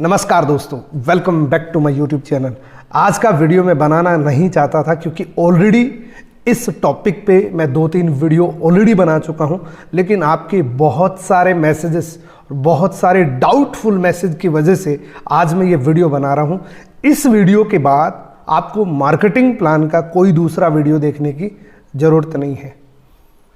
नमस्कार दोस्तों, welcome back to my YouTube channel. आज का वीडियो मैं बनाना नहीं चाहता था क्योंकि ऑलरेडी इस टॉपिक पे मैं 2-3 वीडियो ऑलरेडी बना चुका हूं, लेकिन आपके बहुत सारे मैसेजेस, बहुत सारे डाउटफुल मैसेज की वजह से आज मैं ये वीडियो बना रहा हूं। इस वीडियो के बाद आपको मार्केटिंग प्लान का कोई दूसरा वीडियो देखने की ज़रूरत नहीं है।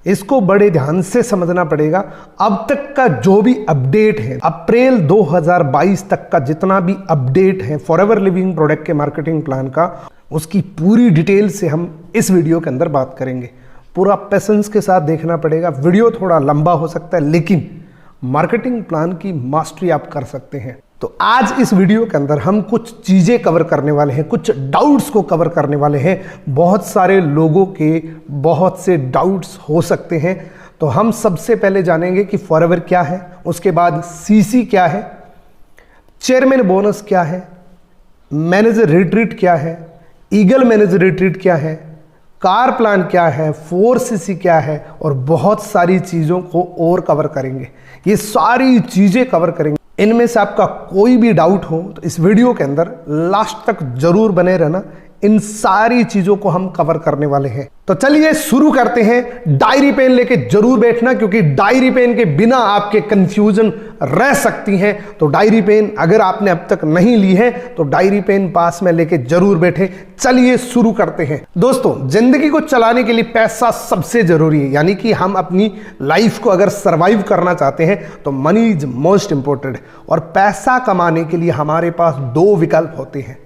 इसको बड़े ध्यान से समझना पड़ेगा। अब तक का जो भी अपडेट है, अप्रैल 2022 तक का जितना भी अपडेट है फॉरएवर लिविंग प्रोडक्ट के मार्केटिंग प्लान का, उसकी पूरी डिटेल से हम इस वीडियो के अंदर बात करेंगे। पूरा पेशेंस के साथ देखना पड़ेगा। वीडियो थोड़ा लंबा हो सकता है, लेकिन मार्केटिंग प्लान की मास्टरी आप कर सकते हैं। तो आज इस वीडियो के अंदर हम कुछ चीज़ें कवर करने वाले हैं, कुछ डाउट्स को कवर करने वाले हैं। बहुत सारे लोगों के बहुत से डाउट्स हो सकते हैं, तो हम सबसे पहले जानेंगे कि फॉरएवर क्या है, उसके बाद सीसी क्या है, चेयरमैन बोनस क्या है, मैनेजर रिट्रीट क्या है, ईगल मैनेजर रिट्रीट क्या है, कार प्लान क्या है, 4CC क्या है, और बहुत सारी चीज़ों को और कवर करेंगे। ये सारी चीज़ें कवर करेंगे। इनमें से आपका कोई भी डाउट हो तो इस वीडियो के अंदर लास्ट तक जरूर बने रहना। इन सारी चीजों को हम कवर करने वाले हैं। तो चलिए शुरू करते हैं। डायरी पेन लेके जरूर बैठना, क्योंकि डायरी पेन के बिना आपके कंफ्यूजन रह सकती हैं। तो डायरी पेन अगर आपने अब तक नहीं ली है तो डायरी पेन पास में लेके जरूर बैठे। चलिए शुरू करते हैं। दोस्तों, जिंदगी को चलाने के लिए पैसा सबसे जरूरी है, यानी कि हम अपनी लाइफ को अगर सर्वाइव करना चाहते हैं तो मनी इज मोस्ट इंपॉर्टेंट। और पैसा कमाने के लिए हमारे पास 2 विकल्प होते हैं।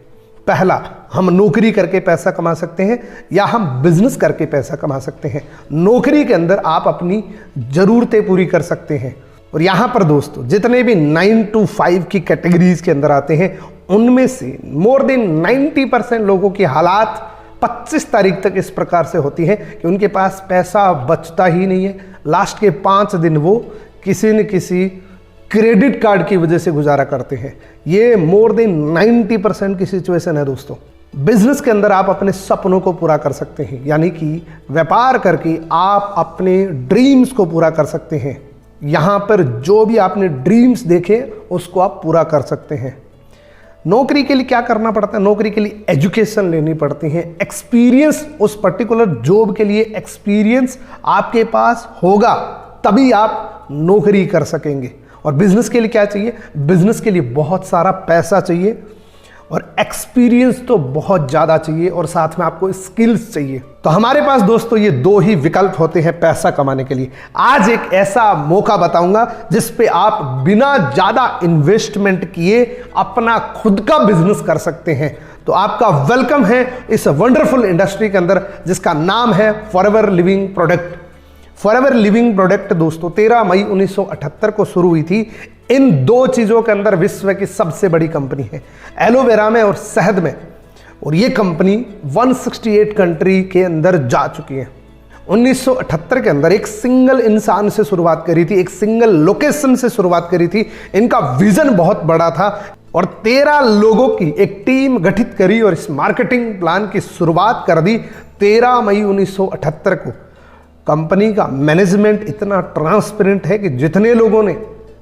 पहला, हम नौकरी करके पैसा कमा सकते हैं, या हम बिजनेस करके पैसा कमा सकते हैं। नौकरी के अंदर आप अपनी ज़रूरतें पूरी कर सकते हैं। और यहाँ पर दोस्तों, जितने भी 9 to 5 की कैटेगरीज के अंदर आते हैं, उनमें से मोर देन 90% लोगों की हालात 25 तारीख तक इस प्रकार से होती है कि उनके पास पैसा बचता ही नहीं है। लास्ट के 5 दिन वो किसी न किसी क्रेडिट कार्ड की वजह से गुजारा करते हैं। ये मोर देन 90% की सिचुएशन है दोस्तों। बिजनेस के अंदर आप अपने सपनों को पूरा कर सकते हैं, यानी कि व्यापार करके आप अपने ड्रीम्स को पूरा कर सकते हैं। यहाँ पर जो भी आपने ड्रीम्स देखे उसको आप पूरा कर सकते हैं। नौकरी के लिए क्या करना पड़ता है? नौकरी के लिए एजुकेशन लेनी पड़ती है, एक्सपीरियंस, उस पर्टिकुलर जॉब के लिए एक्सपीरियंस आपके पास होगा तभी आप नौकरी कर सकेंगे। और बिजनेस के लिए क्या चाहिए? बिजनेस के लिए बहुत सारा पैसा चाहिए और एक्सपीरियंस तो बहुत ज़्यादा चाहिए, और साथ में आपको स्किल्स चाहिए। तो हमारे पास दोस्तों ये 2 ही विकल्प होते हैं पैसा कमाने के लिए। आज एक ऐसा मौका बताऊंगा जिस पे आप बिना ज़्यादा इन्वेस्टमेंट किए अपना खुद का बिजनेस कर सकते हैं। तो आपका वेलकम है इस वंडरफुल इंडस्ट्री के अंदर, जिसका नाम है forever living product. Forever living product दोस्तों 13 मई 1978 को शुरू हुई थी। इन 2 चीज़ों के अंदर विश्व की सबसे बड़ी कंपनी है, एलोवेरा में और शहद में। और ये कंपनी 168 कंट्री के अंदर जा चुकी है। 1978 के अंदर एक सिंगल इंसान से शुरुआत करी थी, एक सिंगल लोकेशन से शुरुआत करी थी। इनका विजन बहुत बड़ा था और 13 लोगों की एक टीम गठित करी और इस मार्केटिंग प्लान की शुरुआत कर दी 13 मई 1978 को। कंपनी का मैनेजमेंट इतना ट्रांसपेरेंट है कि जितने लोगों ने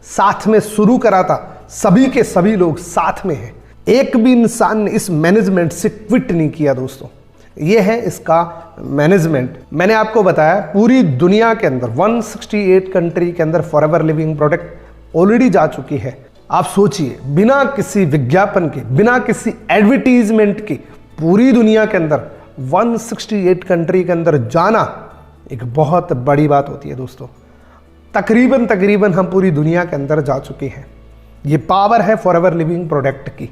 साथ में शुरू करा था, सभी के सभी लोग साथ में हैं। एक भी इंसान ने इस मैनेजमेंट से क्विट नहीं किया दोस्तों। ये है इसका मैनेजमेंट। मैंने आपको बताया पूरी दुनिया के अंदर 168 कंट्री के अंदर फॉरएवर लिविंग प्रोडक्ट ऑलरेडी जा चुकी है। आप सोचिए, बिना किसी विज्ञापन के, बिना किसी एडवर्टीजमेंट के पूरी दुनिया के अंदर 168 कंट्री के अंदर जाना एक बहुत बड़ी बात होती है दोस्तों। तकरीबन हम पूरी दुनिया के अंदर जा चुके हैं। ये पावर है फॉरएवर लिविंग प्रोडक्ट की,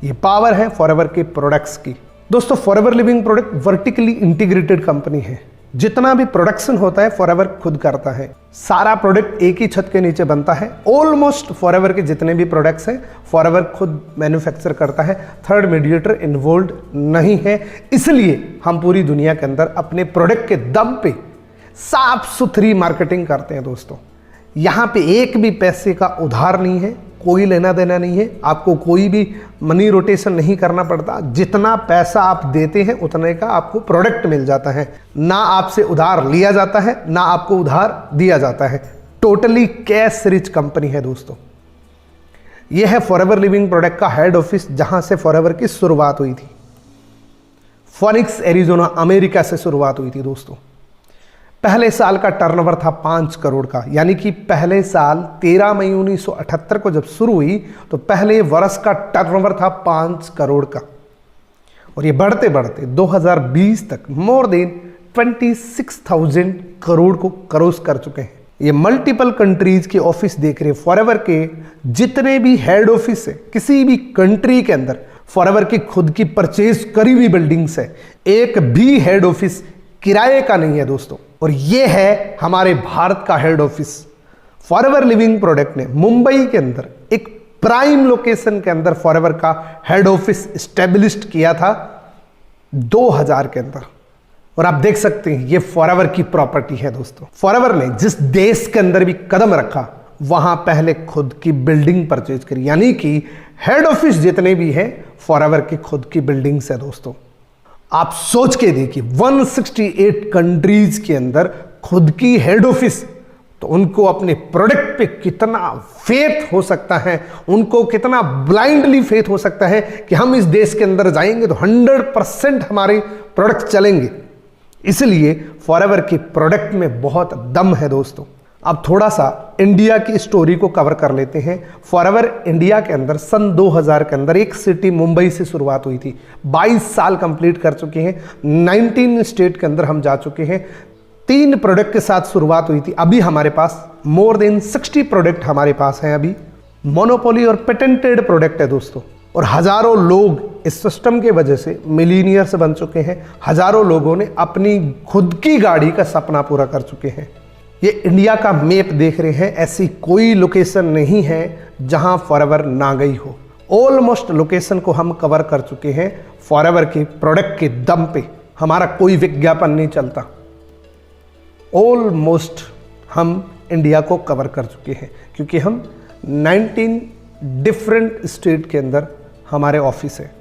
ये पावर है फॉरएवर के प्रोडक्ट्स की। दोस्तों, forever living product vertically integrated company है। जितना भी प्रोडक्शन होता है फॉरएवर खुद करता है। सारा प्रोडक्ट एक ही छत के नीचे बनता है। ऑलमोस्ट फॉरएवर के जितने भी प्रोडक्ट्स हैं फॉरएवर खुद मैन्युफैक्चर करता है। थर्ड मीडिएटर इन्वॉल्व नहीं है। इसलिए हम पूरी दुनिया के अंदर अपने प्रोडक्ट के दम पे साफ सुथरी मार्केटिंग करते हैं दोस्तों। यहाँ पे एक भी पैसे का उधार नहीं है, कोई लेना देना नहीं है, आपको कोई भी मनी रोटेशन नहीं करना पड़ता। जितना पैसा आप देते हैं उतने का आपको प्रोडक्ट मिल जाता है। ना आपसे उधार लिया जाता है, ना आपको उधार दिया जाता है। टोटली कैश रिच कंपनी है दोस्तों। यह है फॉरएवर लिविंग प्रोडक्ट का हेड ऑफिस, जहां से फॉरएवर की शुरुआत हुई थी। फोनिक्स एरिजोना अमेरिका से शुरुआत हुई थी दोस्तों। पहले साल का टर्नओवर था 5 करोड़ का, यानी कि पहले साल 13 मई 1978 को जब शुरू हुई तो पहले वर्ष का टर्नओवर था 5 करोड़ का, और ये बढ़ते बढ़ते 2020 तक मोर देन 26,000 करोड़ को क्रॉस कर चुके हैं। ये मल्टीपल कंट्रीज के ऑफिस देख रहे हैं। फॉरएवर के जितने भी हेड ऑफिस है किसी भी कंट्री के अंदर, फॉरएवर की खुद की परचेज करी हुई बिल्डिंग्स है, एक भी हेड ऑफिस किराए का नहीं है दोस्तों। और ये है हमारे भारत का head office. Forever living product ने मुंबई के अंदर एक प्राइम लोकेशन के अंदर फॉरएवर का हेड ऑफिस एस्टेब्लिश्ड किया था 2000 के अंदर, और आप देख सकते हैं ये फॉरएवर की प्रॉपर्टी है दोस्तों। फॉरएवर ने जिस देश के अंदर भी कदम रखा वहां पहले खुद की बिल्डिंग परचेज करी, यानी कि हेड ऑफिस जितने भी हैं फॉरएवर की खुद की बिल्डिंग्स है दोस्तों। आप सोच के देखिए 168 कंट्रीज के अंदर खुद की हेड ऑफिस, तो उनको अपने प्रोडक्ट पे कितना फेथ हो सकता है, उनको कितना ब्लाइंडली फेथ हो सकता है कि हम इस देश के अंदर जाएंगे तो 100% हमारे प्रोडक्ट चलेंगे। इसलिए फॉरएवर के प्रोडक्ट में बहुत दम है दोस्तों। अब थोड़ा सा इंडिया की स्टोरी को कवर कर लेते हैं। फॉरएवर इंडिया के अंदर सन 2000 के अंदर एक सिटी मुंबई से शुरुआत हुई थी। 22 साल कंप्लीट कर चुके हैं, 19 स्टेट के अंदर हम जा चुके हैं। 3 प्रोडक्ट के साथ शुरुआत हुई थी। अभी हमारे पास मोर देन 60 प्रोडक्ट हमारे पास हैं। अभी मोनोपोली और पेटेंटेड प्रोडक्ट है दोस्तों, और हजारों लोग इस सिस्टम के वजह से मिलीनियर्स बन चुके हैं। हजारों लोगों ने अपनी खुद की गाड़ी का सपना पूरा कर चुके हैं। ये इंडिया का मैप देख रहे हैं, ऐसी कोई लोकेशन नहीं है जहां फॉरएवर ना गई हो। ऑलमोस्ट लोकेशन को हम कवर कर चुके हैं। फॉरएवर के प्रोडक्ट के दम पे हमारा कोई विज्ञापन नहीं चलता। ऑलमोस्ट हम इंडिया को कवर कर चुके हैं, क्योंकि हम 19 डिफरेंट स्टेट के अंदर हमारे ऑफिस है।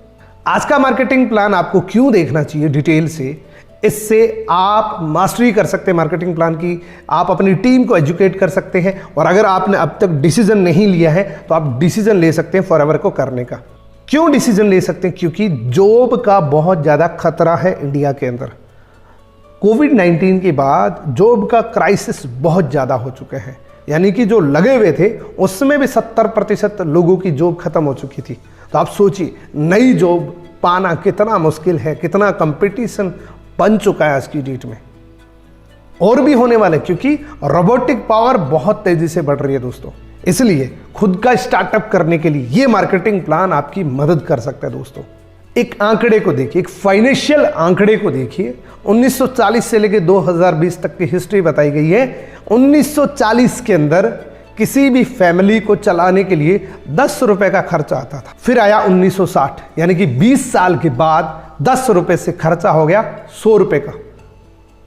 आज का मार्केटिंग प्लान आपको क्यों देखना चाहिए डिटेल से, इससे आप मास्टरी कर सकते हैं मार्केटिंग प्लान की, आप अपनी टीम को एजुकेट कर सकते हैं, और अगर आपने अब तक डिसीजन नहीं लिया है तो आप डिसीजन ले सकते हैं फॉरएवर को करने का। क्यों डिसीजन ले सकते हैं? क्योंकि जॉब का बहुत ज़्यादा खतरा है इंडिया के अंदर। कोविड-19 के बाद जॉब का क्राइसिस बहुत ज़्यादा हो चुके हैं, यानी कि जो लगे हुए थे उसमें भी 70% लोगों की जॉब खत्म हो चुकी थी। तो आप सोचिए नई जॉब पाना कितना मुश्किल है, कितना कंपटीशन बन चुका है आज की डेट में। और भी होने वाले, क्योंकि रोबोटिक पावर बहुत तेजी से बढ़ रही है दोस्तों। इसलिए खुद का स्टार्टअप करने के लिए ये मार्केटिंग प्लान आपकी मदद कर सकता है दोस्तों। एक आंकड़े को देखिए, एक फाइनेंशियल आंकड़े को देखिए। 1940 से लेकर 2020 तक की हिस्ट्री बताई गई है। 1940 के अंदर किसी भी फैमिली को चलाने के लिए 10 रुपए का खर्चा आता था। फिर आया 1960, यानी कि 20 साल के बाद 10 रुपए से खर्चा हो गया 100 रुपए का।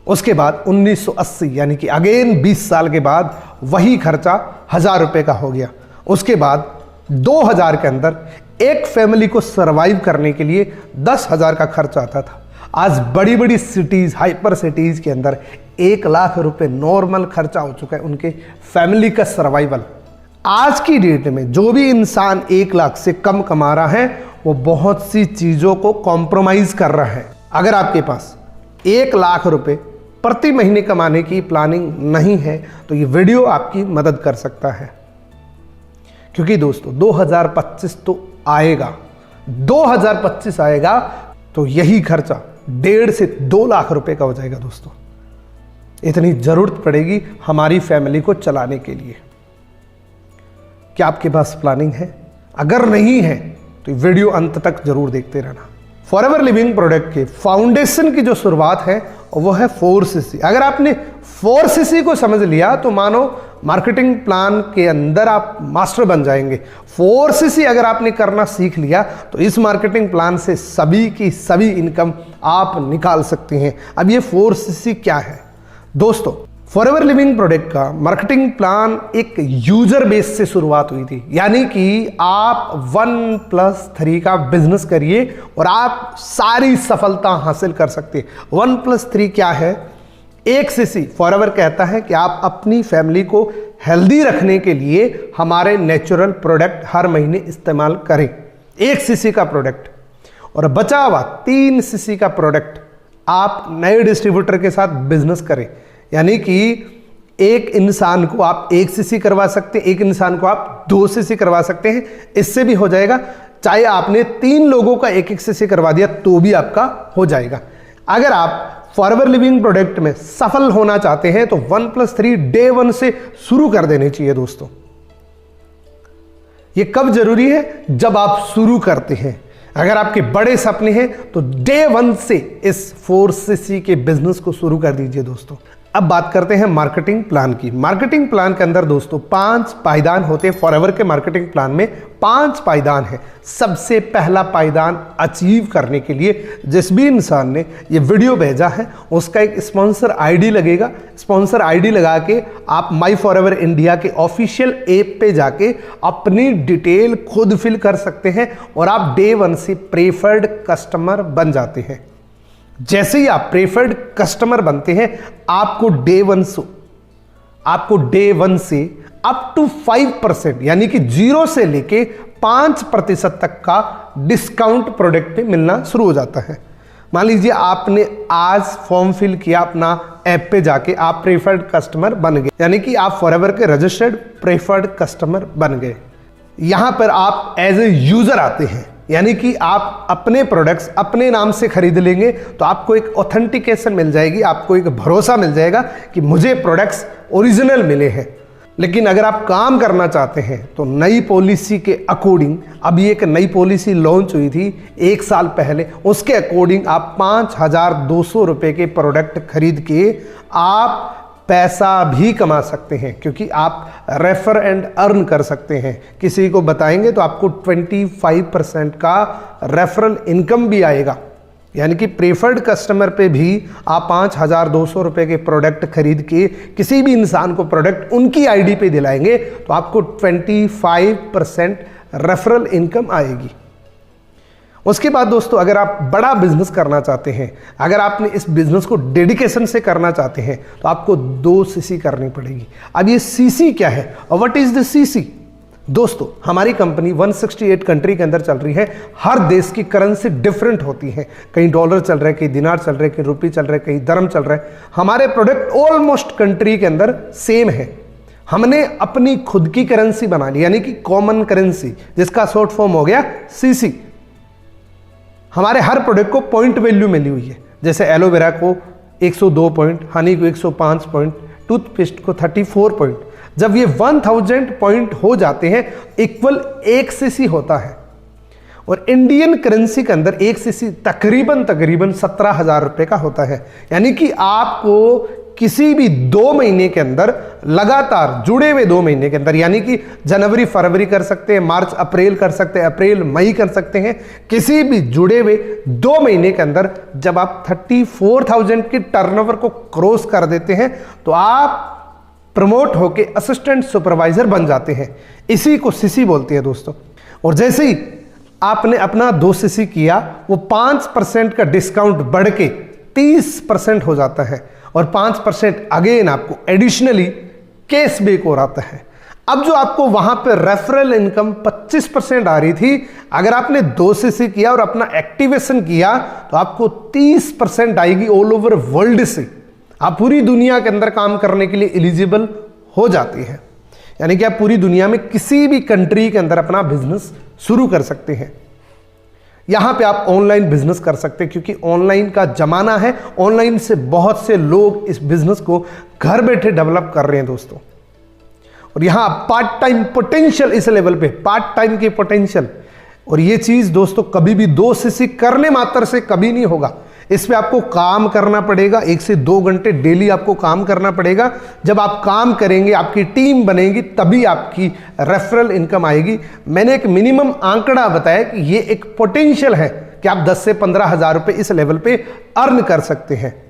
उसके बाद 1980, यानी कि अगेन 20 साल के बाद वही खर्चा 1000 रुपए का हो गया। उसके बाद 2000 के अंदर एक फैमिली को सरवाइव करने के लिए 10,000 का खर्चा आता था। आज बड़ी बड़ी सिटीज, हाइपर सिटीज के अंदर 1 लाख रुपए नॉर्मल खर्चा हो चुका है उनके फैमिली का सर्वाइवल। आज की डेट में जो भी इंसान 1 लाख से कम कमा रहा है वो बहुत सी चीज़ों को कॉम्प्रोमाइज़ कर रहा है। अगर आपके पास 1 लाख रुपए प्रति महीने कमाने की प्लानिंग नहीं है तो ये वीडियो आपकी मदद कर सकता है, क्योंकि दोस्तों 2025 तो आएगा। 2025 आएगा तो यही खर्चा 1.5 से 2 लाख रुपए का हो जाएगा दोस्तों। इतनी जरूरत पड़ेगी हमारी फैमिली को चलाने के लिए। क्या आपके पास प्लानिंग है? अगर नहीं है तो वीडियो अंत तक जरूर देखते रहना। फॉरएवर लिविंग प्रोडक्ट के फाउंडेशन की जो शुरुआत है वो है 4CC। अगर आपने 4CC को समझ लिया तो मानो मार्केटिंग प्लान के अंदर आप मास्टर बन जाएंगे। 4CC अगर आपने करना सीख लिया तो इस मार्केटिंग प्लान से सभी की सभी इनकम आप निकाल सकते हैं। अब ये 4CC क्या है दोस्तों? फॉरएवर लिविंग प्रोडक्ट का मार्केटिंग प्लान एक यूजर बेस से शुरुआत हुई थी, यानी कि आप 1+3 का बिजनेस करिए और आप सारी सफलता हासिल कर सकते हैं। 1+3 क्या है? 1 सीसी फॉरएवर कहता है कि आप अपनी फैमिली को हेल्दी रखने के लिए हमारे नेचुरल प्रोडक्ट हर महीने इस्तेमाल करें, 1 सीसी का प्रोडक्ट। और बचा हुआ 3 सीसी का प्रोडक्ट आप नए डिस्ट्रीब्यूटर के साथ बिजनेस करें, यानी कि एक इंसान को आप 1 सीसी करवा सकते हैं, एक इंसान को आप 2 सीसी करवा सकते हैं, इससे भी हो जाएगा। चाहे आपने 3 लोगों का 1-1 सीसी करवा दिया तो भी आपका हो जाएगा। अगर आप फॉरएवर लिविंग प्रोडक्ट में सफल होना चाहते हैं तो 1+3 डे 1 से शुरू कर देने चाहिए दोस्तों। ये कब जरूरी है? जब आप शुरू करते हैं। अगर आपके बड़े सपने हैं तो डे 1 से इस 4 सीसी के बिजनेस को शुरू कर दीजिए दोस्तों। अब बात करते हैं मार्केटिंग प्लान की। मार्केटिंग प्लान के अंदर दोस्तों 5 पायदान होते हैं। फॉरएवर के मार्केटिंग प्लान में 5 पायदान है। सबसे पहला पायदान अचीव करने के लिए जिस भी इंसान ने ये वीडियो भेजा है उसका एक स्पॉन्सर आईडी लगेगा। स्पॉन्सर आईडी लगा के आप माई फॉरएवर इंडिया के ऑफिशियल ऐप पे जाके अपनी डिटेल खुद फिल कर सकते हैं और आप डे 1 से प्रेफर्ड कस्टमर बन जाते हैं। जैसे ही आप प्रेफर्ड कस्टमर बनते हैं आपको डे 1 से अप टू 5% यानी कि 0 से लेके 5% तक का डिस्काउंट प्रोडक्ट पे मिलना शुरू हो जाता है। मान लीजिए आपने आज फॉर्म फिल किया, अपना ऐप पे जाके आप प्रेफर्ड कस्टमर बन गए, यानी कि आप फॉरएवर के रजिस्टर्ड प्रेफर्ड कस्टमर बन गए। यहां पर आप एज ए यूजर आते हैं, यानी कि आप अपने प्रोडक्ट्स अपने नाम से खरीद लेंगे तो आपको एक ऑथेंटिकेशन मिल जाएगी, आपको एक भरोसा मिल जाएगा कि मुझे प्रोडक्ट्स ओरिजिनल मिले हैं। लेकिन अगर आप काम करना चाहते हैं तो नई पॉलिसी के अकॉर्डिंग, अभी एक नई पॉलिसी लॉन्च हुई थी 1 साल पहले, उसके अकॉर्डिंग आप 5,200 रुपये के प्रोडक्ट खरीद के आप पैसा भी कमा सकते हैं, क्योंकि आप रेफर एंड अर्न कर सकते हैं। किसी को बताएंगे तो आपको 25% का रेफरल इनकम भी आएगा, यानी कि प्रेफर्ड कस्टमर पे भी आप 5,200 रुपये के प्रोडक्ट खरीद के किसी भी इंसान को प्रोडक्ट उनकी आईडी पे दिलाएंगे तो आपको 25% रेफरल इनकम आएगी। उसके बाद दोस्तों अगर आप बड़ा बिजनेस करना चाहते हैं, अगर आपने इस बिजनेस को डेडिकेशन से करना चाहते हैं तो आपको 2 सीसी करनी पड़ेगी। अब ये सीसी क्या है और व्हाट इज द सीसी? दोस्तों हमारी कंपनी 168 कंट्री के अंदर चल रही है। हर देश की करेंसी डिफरेंट होती है, कहीं डॉलर चल रहा है, कहीं दिनार चल रहा है, कहीं रुपये चल रहा है, कहीं दरम चल रहा है। हमारे प्रोडक्ट ऑलमोस्ट कंट्री के अंदर सेम है। हमने अपनी खुद की करेंसी बना ली, यानी कि कॉमन करेंसी, जिसका शॉर्ट फॉर्म हो गया सीसी। हमारे हर प्रोडक्ट को पॉइंट वैल्यू मिली हुई है, जैसे एलोवेरा को 102 पॉइंट, हनी को 105 पॉइंट, टूथपेस्ट को 34 पॉइंट। जब ये 1000 पॉइंट हो जाते हैं इक्वल 1 सीसी होता है। और इंडियन करेंसी के अंदर 1 सीसी तकरीबन 17,000 रुपये का होता है, यानी कि आपको किसी भी 2 महीने के अंदर लगातार जुड़े हुए 2 महीने के अंदर, यानी कि जनवरी फरवरी कर सकते हैं, मार्च अप्रैल कर सकते हैं, अप्रैल मई कर सकते हैं, किसी भी जुड़े हुए 2 महीने के अंदर जब आप 34,000 की टर्नओवर को क्रॉस कर देते हैं तो आप प्रमोट होके असिस्टेंट सुपरवाइजर बन जाते हैं। इसी को सीसी बोलते हैं दोस्तों। और जैसे ही आपने अपना 2 सीसी किया वो 5% का डिस्काउंट बढ़ के 30% हो जाता है और 5% अगेन आपको एडिशनली कैशबैक हो रहा है। अब जो आपको वहां पे रेफरल इनकम 25% आ रही थी, अगर आपने 2 सीसी किया और अपना एक्टिवेशन किया तो आपको 30% आएगी ऑल ओवर वर्ल्ड से। आप पूरी दुनिया के अंदर काम करने के लिए एलिजिबल हो जाते हैं, यानी कि आप पूरी दुनिया में किसी भी कंट्री के अंदर अपना बिजनेस शुरू कर सकते हैं। यहां पे आप ऑनलाइन बिजनेस कर सकते हैं, क्योंकि ऑनलाइन का जमाना है। ऑनलाइन से बहुत से लोग इस बिजनेस को घर बैठे डेवलप कर रहे हैं दोस्तों। और यहां पार्ट टाइम पोटेंशियल, इस लेवल पे पार्ट टाइम की पोटेंशियल। और ये चीज दोस्तों कभी भी 2 सीसी करने मात्र से कभी नहीं होगा। इस पे आपको काम करना पड़ेगा, 1 से 2 घंटे डेली आपको काम करना पड़ेगा। जब आप काम करेंगे, आपकी टीम बनेगी, तभी आपकी रेफरल इनकम आएगी। मैंने एक मिनिमम आंकड़ा बताया कि ये एक पोटेंशियल है कि आप 10 से 15,000 रुपए इस लेवल पे अर्न कर सकते हैं।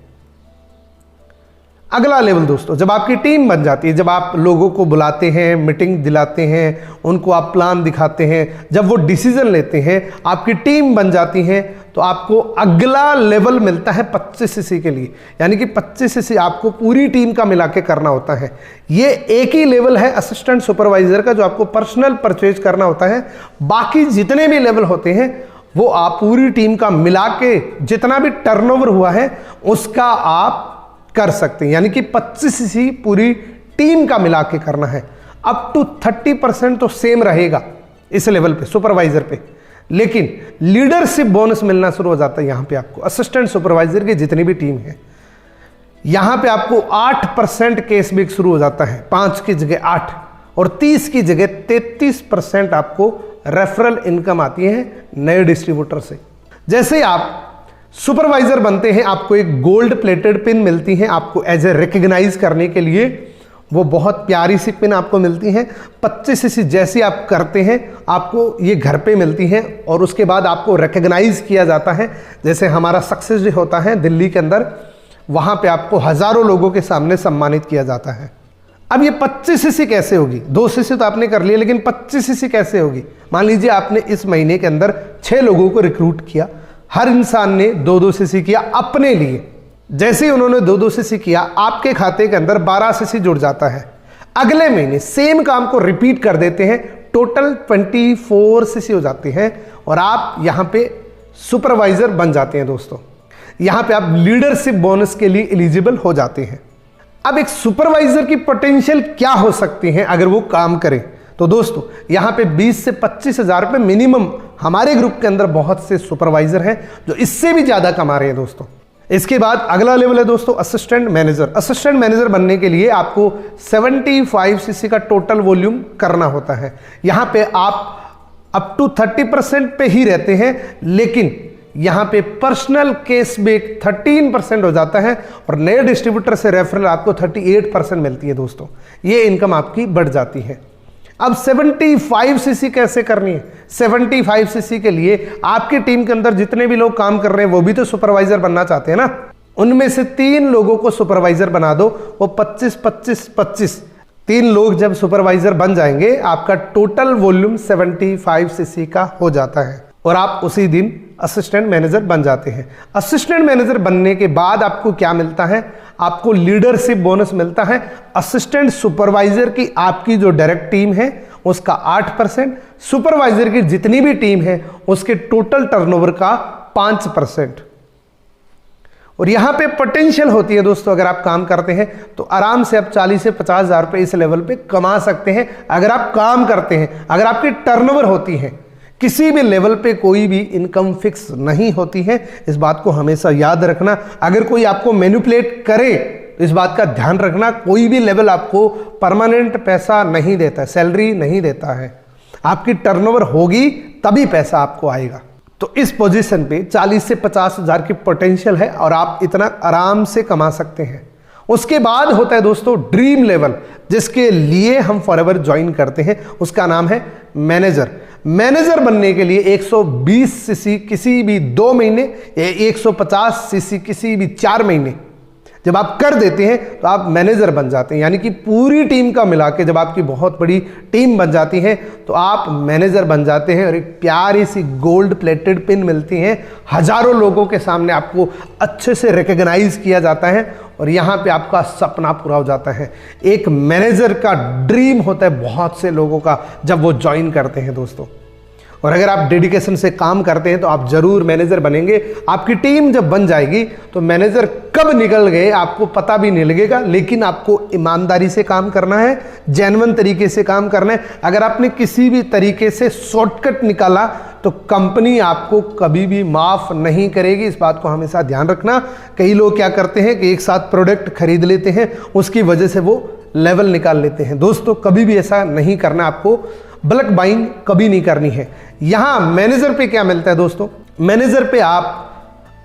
अगला लेवल दोस्तों, जब आपकी टीम बन जाती है, जब आप लोगों को बुलाते हैं, मीटिंग दिलाते हैं, उनको आप प्लान दिखाते हैं, जब वो डिसीजन लेते हैं, आपकी टीम बन जाती है, तो आपको अगला लेवल मिलता है 25 सीसी के लिए, यानी कि 25 सीसी आपको पूरी टीम का मिला के करना होता है। ये एक ही लेवल है असिस्टेंट सुपरवाइजर का जो आपको पर्सनल परचेज करना होता है। बाकी जितने भी लेवल होते हैं वो आप पूरी टीम का मिला के जितना भी टर्नओवर हुआ है उसका आप कर सकते हैं, यानी कि 25 सीसी पूरी टीम का मिला के करना है। अप टू 30% तो सेम रहेगा इस लेवल पे सुपरवाइजर पे, लेकिन लीडरशिप बोनस मिलना शुरू हो जाता है यहां पे आपको असिस्टेंट सुपरवाइजर की जितनी भी टीम है। यहां पे आपको 8% कैशबैक शुरू हो जाता है, 5 की जगह 8 और 30 की जगह 33% आपको रेफरल इनकम आती है नए डिस्ट्रीब्यूटर से। जैसे आप सुपरवाइजर बनते हैं आपको एक गोल्ड प्लेटेड पिन मिलती है, आपको एज ए रिकग्नाइज करने के लिए वो बहुत प्यारी सी पिन आपको मिलती है। 25 सीसी जैसी आप करते हैं आपको ये घर पे मिलती है और उसके बाद आपको रिकग्नाइज किया जाता है। जैसे हमारा सक्सेस डे होता है दिल्ली के अंदर, वहां पे आपको हजारों लोगों के सामने सम्मानित किया जाता है। अब ये 25 सीसी कैसे होगी? 2 सीसी तो आपने कर लिया, लेकिन 25 सीसी कैसे होगी? मान लीजिए आपने इस महीने के अंदर 6 लोगों को रिक्रूट किया, हर इंसान ने 2-2 सीसी किया अपने लिए। जैसे ही उन्होंने 2-2 सीसी किया आपके खाते के अंदर 12 सीसी जुड़ जाता है। अगले महीने सेम काम को रिपीट कर देते हैं, टोटल 24 सीसी हो जाते हैं और आप यहां पे सुपरवाइजर बन जाते हैं दोस्तों। यहां पे आप लीडरशिप बोनस के लिए एलिजिबल हो जाते हैं। अब एक सुपरवाइजर की पोटेंशियल क्या हो सकती है अगर वो काम करे? तो दोस्तों यहां पे 20 से 25 हजार रुपए मिनिमम हमारे ग्रुप के अंदर बहुत से सुपरवाइजर हैं जो इससे भी ज्यादा कमा रहे हैं दोस्तों। इसके बाद अगला लेवल है दोस्तों असिस्टेंट मैनेजर। असिस्टेंट मैनेजर बनने के लिए आपको 75 सीसी का टोटल वॉल्यूम करना होता है। यहां पे आप अप टू 30% पे ही रहते हैं, लेकिन यहां पे पर्सनल कैशबैक 13% हो जाता है और नए डिस्ट्रीब्यूटर से रेफरल आपको 38% मिलती है दोस्तों। ये इनकम आपकी बढ़ जाती है। अब 75 सीसी कैसे करनी है? 75 सीसी के लिए आपकी टीम के अंदर जितने भी लोग काम कर रहे हैं वो भी तो सुपरवाइजर बनना चाहते हैं ना। उनमें से 3 लोगों को सुपरवाइजर बना दो, वो 25-25-25 3 लोग जब सुपरवाइजर बन जाएंगे आपका टोटल वॉल्यूम 75 सीसी का हो जाता है और आप उसी दिन असिस्टेंट मैनेजर बन जाते हैं। असिस्टेंट मैनेजर बनने के बाद आपको क्या मिलता है? आपको लीडरशिप बोनस मिलता है। असिस्टेंट सुपरवाइजर की आपकी जो डायरेक्ट टीम है उसका 8%, सुपरवाइजर की जितनी भी टीम है उसके टोटल टर्नओवर का 5%। और यहां पे पोटेंशियल होती है दोस्तों, अगर आप काम करते हैं तो आराम से आप 40 से 50 हजार रुपए इस लेवल पे कमा सकते हैं अगर आप काम करते हैं, अगर आपकी टर्नओवर होती है। किसी भी लेवल पे कोई भी इनकम फिक्स नहीं होती है, इस बात को हमेशा याद रखना। अगर कोई आपको मैनिपुलेट करे तो इस बात का ध्यान रखना, कोई भी लेवल आपको परमानेंट पैसा नहीं देता, सैलरी नहीं देता है। आपकी टर्नओवर होगी तभी पैसा आपको आएगा। तो इस पोजीशन पे 40 से 50 हजार की पोटेंशियल है और आप इतना आराम से कमा सकते हैं। उसके बाद होता है दोस्तों ड्रीम लेवल, जिसके लिए हम फॉरएवर ज्वाइन करते हैं, उसका नाम है मैनेजर। मैनेजर बनने के लिए 120 सीसी किसी भी 2 महीने या 150 सीसी किसी भी 4 महीने जब आप कर देते हैं तो आप मैनेजर बन जाते हैं। यानी कि पूरी टीम का मिला के जब आपकी बहुत बड़ी टीम बन जाती है तो आप मैनेजर बन जाते हैं और एक प्यारी सी गोल्ड प्लेटेड पिन मिलती है। हजारों लोगों के सामने आपको अच्छे से रिकग्नाइज किया जाता है और यहाँ पे आपका सपना पूरा हो जाता है। एक मैनेजर का ड्रीम होता है बहुत से लोगों का जब वो ज्वाइन करते हैं दोस्तों। और अगर आप डेडिकेशन से काम करते हैं तो आप जरूर मैनेजर बनेंगे। आपकी टीम जब बन जाएगी तो मैनेजर कब निकल गए आपको पता भी नहीं लगेगा, लेकिन आपको ईमानदारी से काम करना है, जेन्युइन तरीके से काम करना है। अगर आपने किसी भी तरीके से शॉर्टकट निकाला तो कंपनी आपको कभी भी माफ नहीं करेगी, इस बात को हमेशा ध्यान रखना। कई लोग क्या करते हैं कि एक साथ प्रोडक्ट खरीद लेते हैं, उसकी वजह से वो लेवल निकाल लेते हैं। दोस्तों कभी भी ऐसा नहीं करना, आपको बल्क बाइंग कभी नहीं करनी है। यहां मैनेजर पे क्या मिलता है दोस्तों? मैनेजर पे आप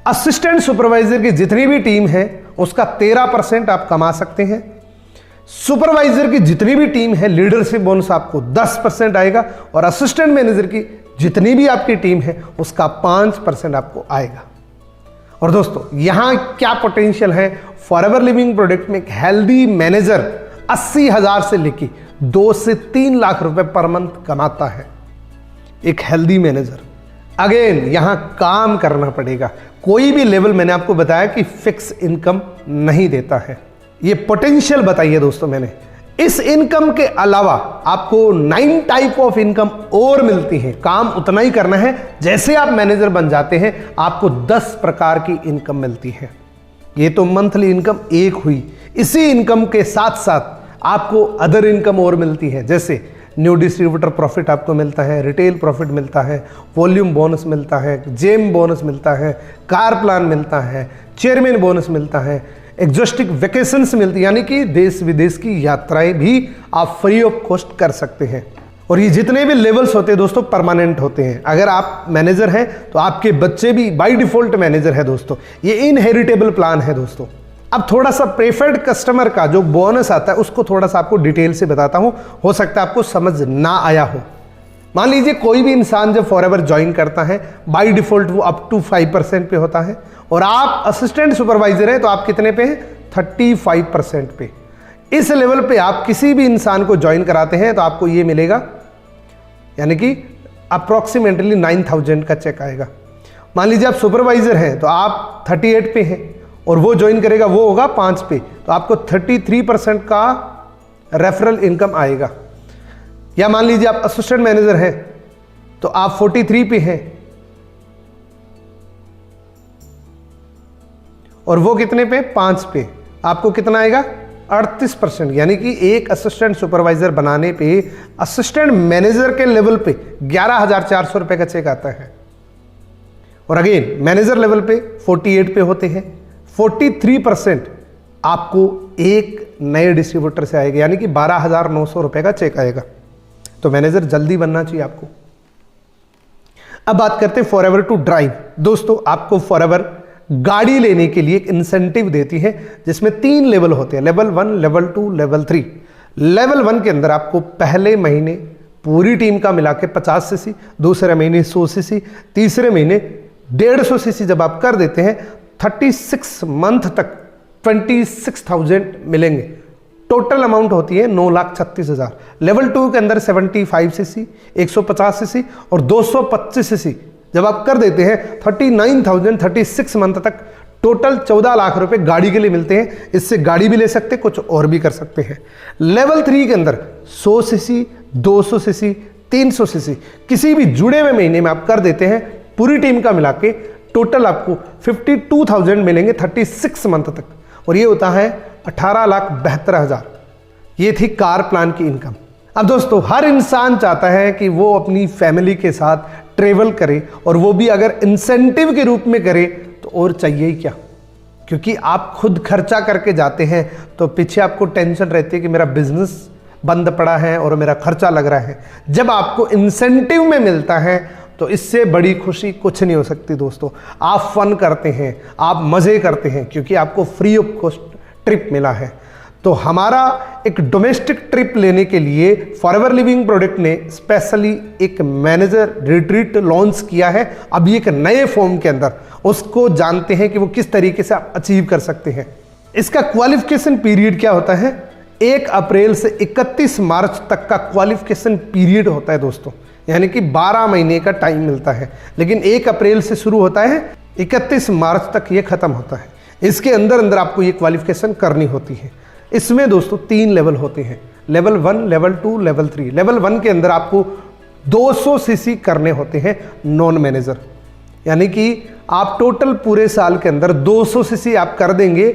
असिस्टेंट सुपरवाइजर की जितनी भी टीम है उसका 13% आप कमा सकते हैं। सुपरवाइजर की जितनी भी टीम है लीडरशिप बोनस आपको 10% आएगा और असिस्टेंट मैनेजर की जितनी भी आपकी टीम है उसका 5% आपको आएगा। और दोस्तों यहां क्या पोटेंशियल है? फॉरएवर लिविंग प्रोडक्ट में एक हेल्दी मैनेजर 80,000 से लेके 2 से 3 लाख रुपए पर मंथ कमाता है। एक हेल्दी मैनेजर अगेन यहां काम करना पड़ेगा। कोई भी लेवल मैंने आपको बताया कि फिक्स इनकम नहीं देता है, ये पोटेंशियल बताइए दोस्तों मैंने। इस इनकम के अलावा आपको 9 टाइप ऑफ इनकम और मिलती है। काम उतना ही करना है, जैसे आप मैनेजर बन जाते हैं आपको 10 प्रकार की इनकम मिलती है। ये तो मंथली इनकम एक हुई, इसी इनकम के साथ साथ आपको अदर इनकम और मिलती है, जैसे न्यू डिस्ट्रीब्यूटर प्रॉफिट आपको मिलता है, रिटेल प्रॉफिट मिलता है, वॉल्यूम बोनस मिलता है, जेम बोनस मिलता है, कार प्लान मिलता है, चेयरमैन बोनस मिलता है, एग्जॉस्टिक वेकेशंस मिलती है, यानी कि देश विदेश की यात्राएं भी आप फ्री ऑफ कॉस्ट कर सकते हैं। और ये जितने भी लेवल्स होते हैं दोस्तों परमानेंट होते हैं। अगर आप मैनेजर हैं तो आपके बच्चे भी बाय डिफॉल्ट मैनेजर है दोस्तों, ये इनहेरिटेबल प्लान है दोस्तों। अब थोड़ा सा प्रेफर्ड कस्टमर का जो बोनस आता है उसको थोड़ा सा आपको डिटेल से बताता हूं, हो सकता है आपको समझ ना आया हो। मान लीजिए कोई भी इंसान जब फॉरएवर ज्वाइन करता है बाय डिफॉल्ट वो अप टू 5% पे होता है, और आप असिस्टेंट सुपरवाइजर हैं तो आप कितने पे हैं, 35% पे। इस लेवल पे आप किसी भी इंसान को ज्वाइन कराते हैं तो आपको ये मिलेगा, यानी कि अप्रोक्सीमेटली 9000 का चेक आएगा। मान लीजिए आप सुपरवाइजर हैं तो आप 38 पे हैं और वो ज्वाइन करेगा, वो होगा 5 पे, तो आपको 33% का रेफरल इनकम आएगा। या मान लीजिए आप असिस्टेंट मैनेजर हैं तो आप 43 पे हैं और वो कितने पे, 5 पे, आपको कितना आएगा, 38%। यानी कि एक असिस्टेंट सुपरवाइजर बनाने पे असिस्टेंट मैनेजर के लेवल पे 11,400 रुपए का चेक आता है। और अगेन मैनेजर लेवल पे 48 पे होते हैं। 43% आपको एक नए डिस्ट्रीब्यूटर से आएगा, यानी कि 12,900 रुपए का चेक आएगा। तो मैनेजर जल्दी बनना चाहिए आपको। अब बात करते हैं फॉरएवर टू ड्राइव। दोस्तों आपको फॉरएवर गाड़ी लेने के लिए एक इंसेंटिव देती है, जिसमें 3 लेवल होते हैं, लेवल 1, लेवल 2, लेवल 3। लेवल 1 के अंदर आपको पहले महीने पूरी टीम का मिला के 50 सीसी, दूसरे महीने 100 सीसी, तीसरे महीने 150 सीसी जब आप कर देते हैं 36 मंथ तक 26,000 मिलेंगे। टोटल अमाउंट होती है 9,36,000। लेवल 2 के अंदर 75 सीसी, 150 सीसी और 225 सीसी जब आप कर देते हैं 39,000 36 मंथ तक टोटल 14 लाख रुपए गाड़ी के लिए मिलते हैं। इससे गाड़ी भी ले सकते हैं, कुछ और भी कर सकते हैं। लेवल 3 के अंदर 100 सीसी, 200 सीसी, 300 सीसी किसी भी जुड़े हुए महीने में आप कर देते हैं, पूरी टीम का मिला के टोटल आपको 52,000 मिलेंगे 36 मंथ तक, और ये होता है 18,72,000। ये थी कार प्लान की इनकम। अब दोस्तों हर इंसान चाहता है कि वो अपनी फैमिली के साथ ट्रेवल करे, और वो भी अगर इंसेंटिव के रूप में करे तो और चाहिए ही क्या, क्योंकि आप खुद खर्चा करके जाते हैं तो पीछे आपको टेंशन रहती है कि मेरा बिजनेस बंद पड़ा है और मेरा खर्चा लग रहा है। जब आपको इंसेंटिव में मिलता है तो इससे बड़ी खुशी कुछ नहीं हो सकती दोस्तों। आप फन करते हैं, आप मज़े करते हैं, क्योंकि आपको फ्री ऑफ कॉस्ट ट्रिप मिला है। तो हमारा एक डोमेस्टिक ट्रिप लेने के लिए फॉरएवर लिविंग प्रोडक्ट ने स्पेशली एक मैनेजर रिट्रीट लॉन्च किया है, अभी एक नए फॉर्म के अंदर। उसको जानते हैं कि वो किस तरीके से आप अचीव कर सकते हैं। इसका क्वालिफिकेशन पीरियड क्या होता है, 1 अप्रैल से 31 मार्च तक का क्वालिफिकेशन पीरियड होता है दोस्तों, यानी कि 12 महीने का टाइम मिलता है। लेकिन 1 अप्रैल से शुरू होता है, 31 मार्च तक ये खत्म होता है। इसके अंदर अंदर आपको ये क्वालिफिकेशन करनी होती है। इसमें दोस्तों 3 लेवल होते हैं, लेवल 1, लेवल 2, लेवल 3। लेवल 1 के अंदर आपको 200 सीसी करने होते हैं नॉन मैनेजर, यानी कि आप टोटल पूरे साल के अंदर 200 सीसी आप कर देंगे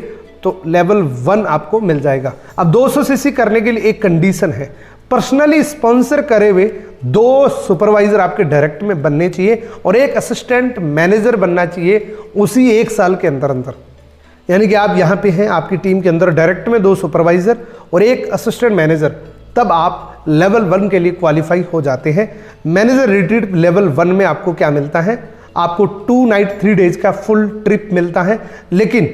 तो लेवल 1 आपको मिल जाएगा। अब 200 सीसी करने के लिए एक कंडीशन है, पर्सनली स्पॉन्सर करे हुए 2 सुपरवाइजर आपके डायरेक्ट में बनने चाहिए और 1 असिस्टेंट मैनेजर बनना चाहिए उसी 1 साल के अंदर अंदर। यानी कि आप यहाँ पे हैं, आपकी टीम के अंदर डायरेक्ट में 2 सुपरवाइजर और 1 असिस्टेंट मैनेजर, तब आप लेवल 1 के लिए क्वालिफाई हो जाते हैं। मैनेजर रिट्रीट लेवल 1 में आपको क्या मिलता है, आपको 2 नाइट 3 डेज का फुल ट्रिप मिलता है। लेकिन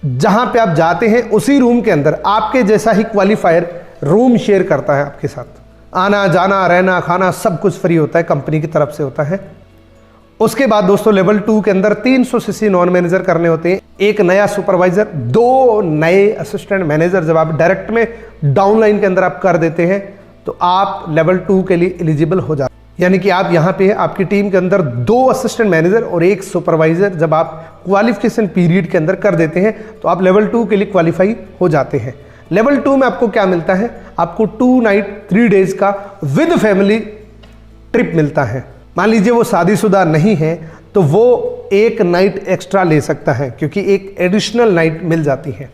जहाँ पे आप जाते हैं उसी रूम के अंदर आपके जैसा ही क्वालिफायर रूम शेयर करता है आपके साथ। आना जाना रहना खाना सब कुछ फ्री होता है, कंपनी की तरफ से होता है। उसके बाद दोस्तों लेवल 2 के अंदर 300 सीसी नॉन मैनेजर करने होते हैं, 1 नया सुपरवाइजर, 2 नए असिस्टेंट मैनेजर। जब आप डायरेक्ट में डाउनलाइन के अंदर आप कर देते हैं तो आप लेवल 2 के लिए एलिजिबल हो जाते हैं। यानी कि आप यहाँ पे आपकी टीम के अंदर 2 असिस्टेंट मैनेजर और 1 सुपरवाइजर जब आप क्वालिफिकेशन पीरियड के अंदर कर देते हैं तो आप लेवल 2 के लिए क्वालिफाई हो जाते हैं। लेवल 2 में आपको क्या मिलता है, आपको 2 नाइट 3 डेज का विद फैमिली ट्रिप मिलता है। मान लीजिए वो शादीशुदा नहीं है तो वो 1 नाइट एक्स्ट्रा ले सकता है क्योंकि एक एडिशनल नाइट मिल जाती है।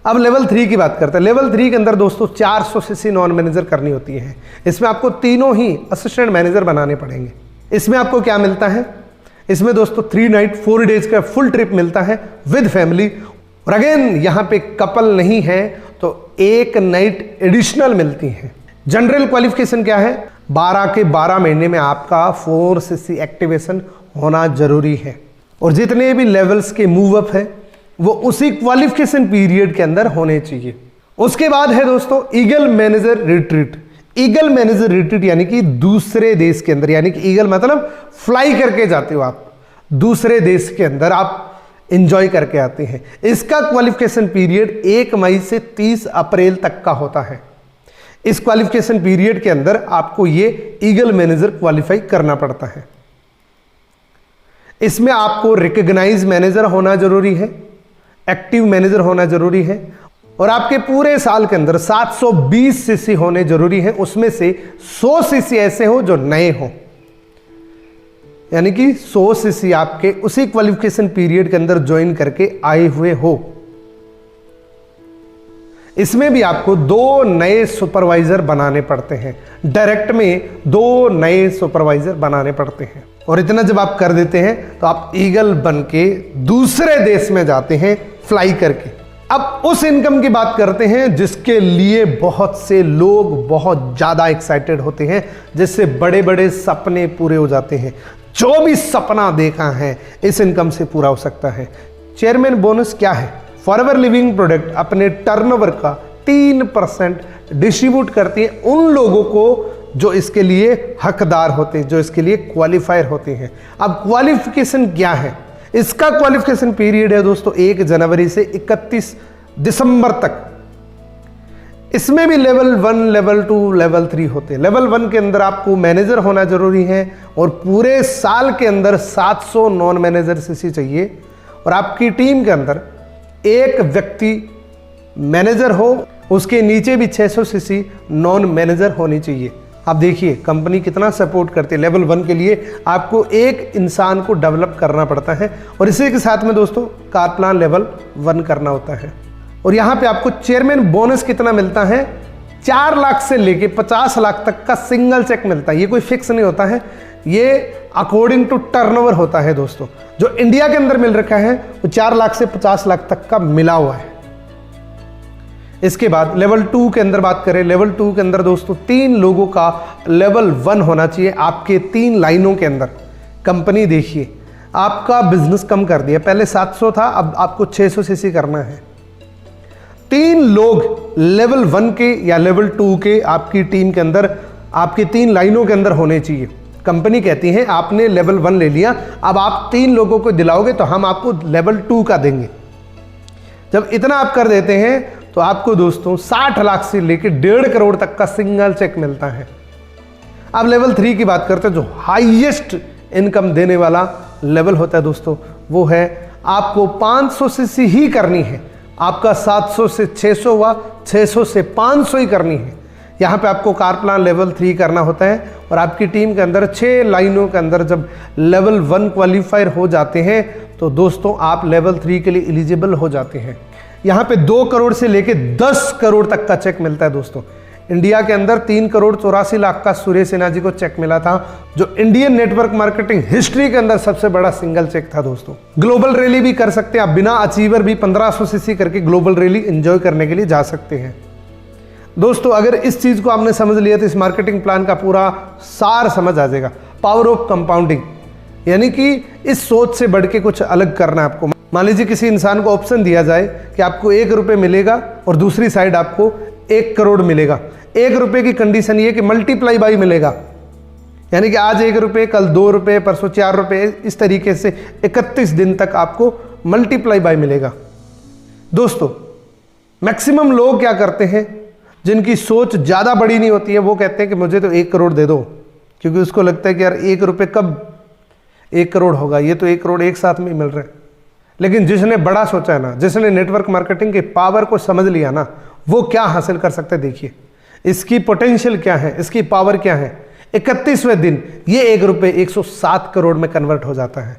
अब लेवल 3 की बात करते हैं। लेवल 3 के अंदर दोस्तों 400 सीसी नॉन मैनेजर करनी होती है। इसमें आपको तीनों ही असिस्टेंट मैनेजर बनाने पड़ेंगे। इसमें आपको क्या मिलता है, इसमें दोस्तों 3 नाइट 4 डेज का फुल ट्रिप मिलता है विद फैमिली। और अगेन यहाँ पे कपल नहीं है तो 1 नाइट एडिशनल मिलती है। जनरल क्वालिफिकेशन क्या है, 12 के 12 महीने में आपका 4 सीसी एक्टिवेशन होना जरूरी है और जितने भी लेवल्स के मूव अप है वो उसी क्वालिफिकेशन पीरियड के अंदर होने चाहिए। उसके बाद है दोस्तों eagle manager retreat. Eagle manager retreat यानी कि दूसरे देश के अंदर, यानी कि ईगल मतलब फ्लाई करके जाते हो आप दूसरे देश के अंदर, आप एंजॉय करके आते हैं। इसका क्वालिफिकेशन पीरियड 1 मई से 30 अप्रैल तक का होता है। इस क्वालिफिकेशन पीरियड के अंदर आपको ये ईगल मैनेजर क्वालिफाई करना पड़ता है। इसमें आपको रिकॉग्नाइज मैनेजर होना जरूरी है, एक्टिव मैनेजर होना जरूरी है और आपके पूरे साल के अंदर 720 सीसी होने जरूरी है। उसमें से 100 सीसी ऐसे हो जो नए हो, यानी कि 100 सीसी आपके उसी क्वालिफिकेशन पीरियड के अंदर ज्वाइन करके आए हुए हो। इसमें भी आपको 2 नए सुपरवाइजर बनाने पड़ते हैं। डायरेक्ट में 2 नए सुपरवाइजर बनाने पड़ते हैं और इतना जब आप कर देते हैं तो आप ईगल बन के दूसरे देश में जाते हैं फ्लाई करके। अब उस इनकम की बात करते हैं जिसके लिए बहुत से लोग बहुत ज्यादा एक्साइटेड होते हैं, जिससे बड़े बड़े सपने पूरे हो जाते हैं। जो भी सपना देखा है इस इनकम से पूरा हो सकता है। चेयरमैन बोनस क्या है, फॉरएवर लिविंग प्रोडक्ट अपने टर्नओवर का 3% डिस्ट्रीब्यूट करती है उन लोगों को जो इसके लिए हकदार होते हैं, जो इसके लिए क्वालिफायर होते हैं। अब क्वालिफिकेशन क्या है, इसका क्वालिफिकेशन पीरियड है दोस्तों 1 जनवरी से 31 दिसंबर तक। इसमें भी लेवल 1, लेवल 2, लेवल 3 होते हैं। लेवल 1 के अंदर आपको मैनेजर होना जरूरी है और पूरे साल के अंदर 700 नॉन मैनेजर सीसी चाहिए और आपकी टीम के अंदर एक व्यक्ति मैनेजर हो, उसके नीचे भी 600 सीसी नॉन मैनेजर होनी चाहिए। आप देखिए कंपनी कितना सपोर्ट करती है। लेवल 1 के लिए आपको एक इंसान को डेवलप करना पड़ता है और इसी के साथ में दोस्तों कार प्लान लेवल 1 करना होता है। और यहाँ पे आपको चेयरमैन बोनस कितना मिलता है, 4 लाख से लेके 50 लाख तक का सिंगल चेक मिलता है। ये कोई फिक्स नहीं होता है, ये अकॉर्डिंग टू टर्नओवर होता है दोस्तों। जो इंडिया के अंदर मिल रखा है वो 4 लाख से 50 लाख तक का मिला हुआ है। इसके बाद लेवल 2 के अंदर बात करें, लेवल 2 के अंदर दोस्तों 3 लोगों का लेवल 1 होना चाहिए आपके 3 लाइनों के अंदर। कंपनी देखिए आपका बिजनेस कम कर दिया, पहले 700 था, अब आपको 600 सीसी करना है। 3 लोग लेवल 1 के या लेवल 2 के आपकी टीम के अंदर, आपकी 3 लाइनों के अंदर होने चाहिए। कंपनी कहती है आपने लेवल 1 ले लिया, अब आप 3 लोगों को दिलाओगे तो हम आपको लेवल 2 का देंगे। जब इतना आप कर देते हैं तो आपको दोस्तों 60 लाख से लेकर 1.5 करोड़ तक का सिंगल चेक मिलता है। अब लेवल 3 की बात करते हैं, जो हाईएस्ट इनकम देने वाला लेवल होता है दोस्तों, वो है आपको 500 सीसी ही करनी है। आपका 700 से 600 हुआ, 600 से 500 ही करनी है। यहाँ पे आपको कार प्लान लेवल 3 करना होता है और आपकी टीम के अंदर 6 लाइनों के अंदर जब लेवल 1 क्वालिफायर हो जाते हैं तो दोस्तों आप लेवल 3 के लिए एलिजिबल हो जाते हैं। यहाँ पे 2 करोड़ से लेके 10 करोड़ तक का चेक मिलता है दोस्तों। इंडिया के अंदर 3 करोड़ 84 लाख का सुरेश सिन्हा जी को चेक मिला था, जो इंडियन नेटवर्क मार्केटिंग हिस्ट्री के अंदर सबसे बड़ा सिंगल चेक था दोस्तों। ग्लोबल रैली भी कर सकते हैं आप, बिना अचीवर भी 1500 सीसी करके ग्लोबल रैली एंजॉय करने के लिए जा सकते हैं दोस्तों। अगर इस चीज को आपने समझ लिया तो इस मार्केटिंग प्लान का पूरा सार समझ आ जाएगा। पावर ऑफ कंपाउंडिंग, यानी कि इस सोच से बढ़ के कुछ अलग करना है आपको। मान लीजिए किसी इंसान को ऑप्शन दिया जाए कि आपको 1 रुपये मिलेगा और दूसरी साइड आपको 1 करोड़ मिलेगा। 1 रुपये की कंडीशन ये कि मल्टीप्लाई बाई मिलेगा, यानी कि आज 1 रुपये, कल 2 रुपये, परसों 4 रुपये, इस तरीके से 31 दिन तक आपको मल्टीप्लाई बाई मिलेगा। दोस्तों मैक्सिमम लोग क्या करते हैं, जिनकी सोच ज़्यादा बड़ी नहीं होती है, वो कहते हैं कि मुझे तो 1 करोड़ दे दो, क्योंकि उसको लगता है कि यार 1 रुपये कब 1 करोड़ होगा, ये तो 1 करोड़ एक साथ में मिल रहे हैं। लेकिन जिसने बड़ा सोचा है ना, जिसने नेटवर्क मार्केटिंग के पावर को समझ लिया ना, वो क्या हासिल कर सकते हैं। देखिए इसकी पोटेंशियल क्या है, इसकी पावर क्या है। 31वें दिन ये 1 रुपये 107 करोड़ में कन्वर्ट हो जाता है।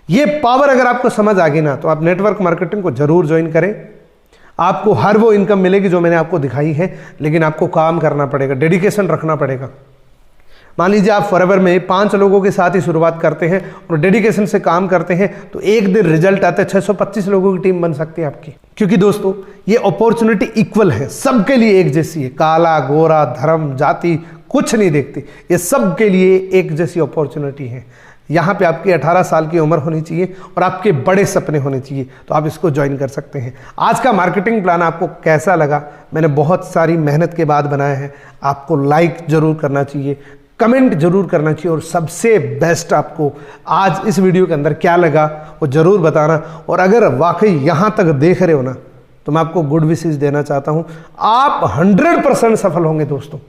ये पावर अगर आपको समझ आ गई ना, तो आप नेटवर्क मार्केटिंग को जरूर ज्वाइन करें। आपको हर वो इनकम मिलेगी जो मैंने आपको दिखाई है, लेकिन आपको काम करना पड़ेगा, डेडिकेशन रखना पड़ेगा। मान लीजिए आप फॉरएवर में 5 लोगों के साथ ही शुरुआत करते हैं और डेडिकेशन से काम करते हैं, तो एक दिन रिजल्ट आते हैं 625 लोगों की टीम बन सकती है आपकी। क्योंकि दोस्तों ये अपॉर्चुनिटी इक्वल है, सबके लिए एक जैसी है। काला गोरा धर्म जाति कुछ नहीं देखती, ये सबके लिए एक जैसी अपॉर्चुनिटी है। यहाँ पे आपकी 18 साल की उम्र होनी चाहिए और आपके बड़े सपने होने चाहिए, तो आप इसको ज्वाइन कर सकते हैं। आज का मार्केटिंग प्लान आपको कैसा लगा? मैंने बहुत सारी मेहनत के बाद बनाया है। आपको लाइक जरूर करना चाहिए, कमेंट जरूर करना चाहिए, और सबसे बेस्ट आपको आज इस वीडियो के अंदर क्या लगा वो जरूर बताना। और अगर वाकई यहाँ तक देख रहे हो ना, तो मैं आपको गुड विशेस देना चाहता हूँ। आप 100% सफल होंगे दोस्तों,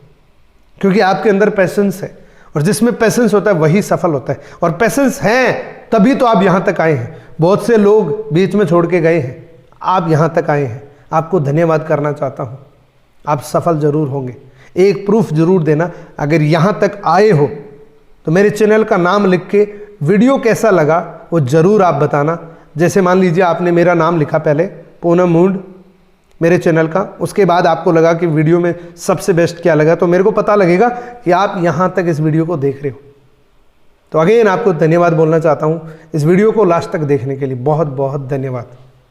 क्योंकि आपके अंदर पैशंस है, और जिसमें पैशंस होता है वही सफल होता है। और पैशंस हैं तभी तो आप यहाँ तक आए हैं। बहुत से लोग बीच में छोड़ के गए हैं, आप यहाँ तक आए हैं। आपको धन्यवाद करना चाहता हूँ। आप सफल जरूर होंगे। एक प्रूफ जरूर देना, अगर यहाँ तक आए हो तो मेरे चैनल का नाम लिख के वीडियो कैसा लगा वो जरूर आप बताना। जैसे मान लीजिए आपने मेरा नाम लिखा पहले, पूनम मूड मेरे चैनल का, उसके बाद आपको लगा कि वीडियो में सबसे बेस्ट क्या लगा, तो मेरे को पता लगेगा कि आप यहाँ तक इस वीडियो को देख रहे हो। तो अगेन आपको धन्यवाद बोलना चाहता हूँ इस वीडियो को लास्ट तक देखने के लिए। बहुत बहुत धन्यवाद।